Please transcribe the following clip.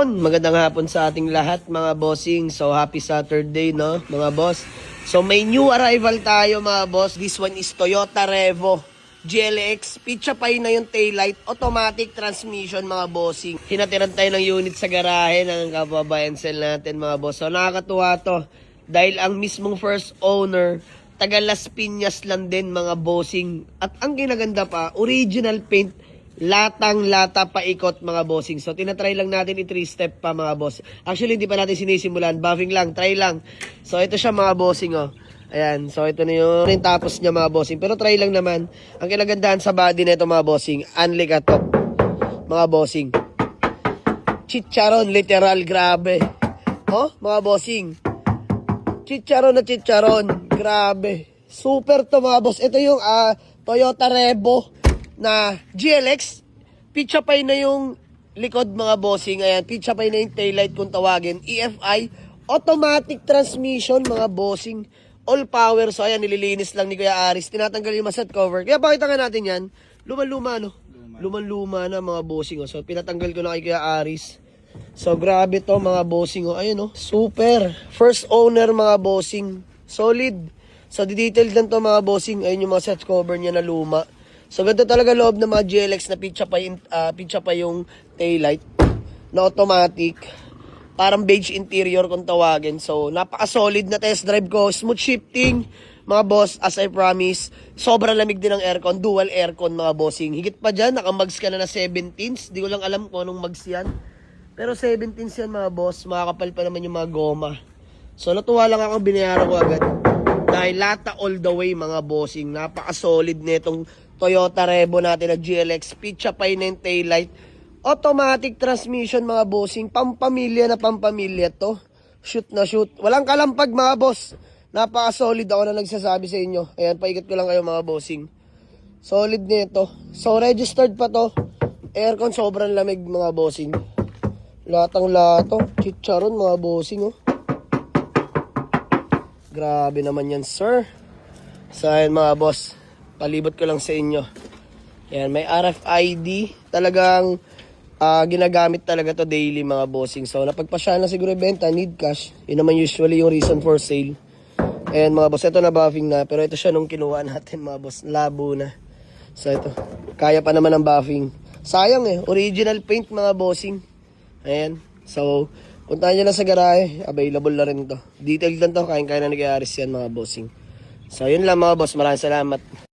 Yon, magandang hapon sa ating lahat mga bossing. So happy Saturday, no mga boss. So may new arrival tayo mga boss. This one is Toyota Revo GLX. Pitsapay na yung taillight, automatic transmission mga bossing. Hinatiran tayo ng unit sa garahe ng kababayan sell natin mga boss. So nakakatuwa to dahil ang mismong first owner taga Las Piñas lang din mga bossing. At ang kinaganda pa, original paint, latang-lata paikot mga bossing. So tinatry lang natin i-3-step pa mga boss. Actually hindi pa natin sinisimulan, buffing lang, try lang. So ito siya mga bossing oh. Ayan, so ito na yung tapos niya mga bossing. Pero try lang naman. Ang kinagandahan sa body nito mga bossing, unli ka top mga bossing. Chicharon, literal, grabe. Oh, mga bossing. Chicharon na chicharon, grabe. Super to mga boss. Ito yung Toyota Revo na GLX. Pitsapay na yung likod mga bossing. Ayan, pitsapay na yung taillight kung tawagin. EFI, automatic transmission mga bossing. All power. So ayan, nililinis lang ni Kuya Aris. Tinatanggal yung maset cover. Kaya pakita nga natin yan. Luman-luma no? Luman-luma na mga bossing. Oh. So pinatanggal ko na kay Kuya Aris. So grabe to mga bossing. Oh. Ayun oh. Super. First owner mga bossing. Solid. So detailed lang to mga bossing. Ayun yung mga set cover niya na luma. So ganda talaga loob ng mga GLX na pitcha pa yung taillight na automatic. Parang beige interior kung tawagin. So napaka-solid na test drive ko. Smooth shifting mga boss, as I promise. Sobrang lamig din ng aircon. Dual aircon mga bossing. Higit pa dyan, nakamags ka na 17s. Di ko lang alam kung anong mags yan. Pero 17s yan mga boss. Makakapal pa naman yung mga goma. So natuwa lang ako, binayaran ko agad. Dahil lata all the way mga bossing. Napaka-solid nitong Toyota Revo natin na GLX. Pitsapay na yung taillight. Automatic transmission mga bossing. Pampamilya na pampamilya to. Shoot na shoot. Walang kalampag mga boss. Napaka-solid, ako na nagsasabi sa inyo. Ayan, paikot ko lang kayo mga bossing. Solid nito. So registered pa to. Aircon sobrang lamig mga bossing. Latang-lato. Chicharon mga bossing oh. Grabe naman yan sir. So ayan mga boss. Palibot ko lang sa inyo. Ayan, may RFID. Talagang ginagamit talaga to daily mga bossing. So napagpasya na siguro benta, need cash. Yun naman usually yung reason for sale. Ayan mga boss, ito na buffing na. Pero ito siya nung kinuha natin mga boss. Labo na. So ito, kaya pa naman ang buffing. Sayang eh, original paint mga bossing. Ayan, so puntahan nyo na sa garahe. Available na rin to. Detailed lang to, kaya na nag-aaris yan mga bossing. So yun lang mga boss, maraming salamat.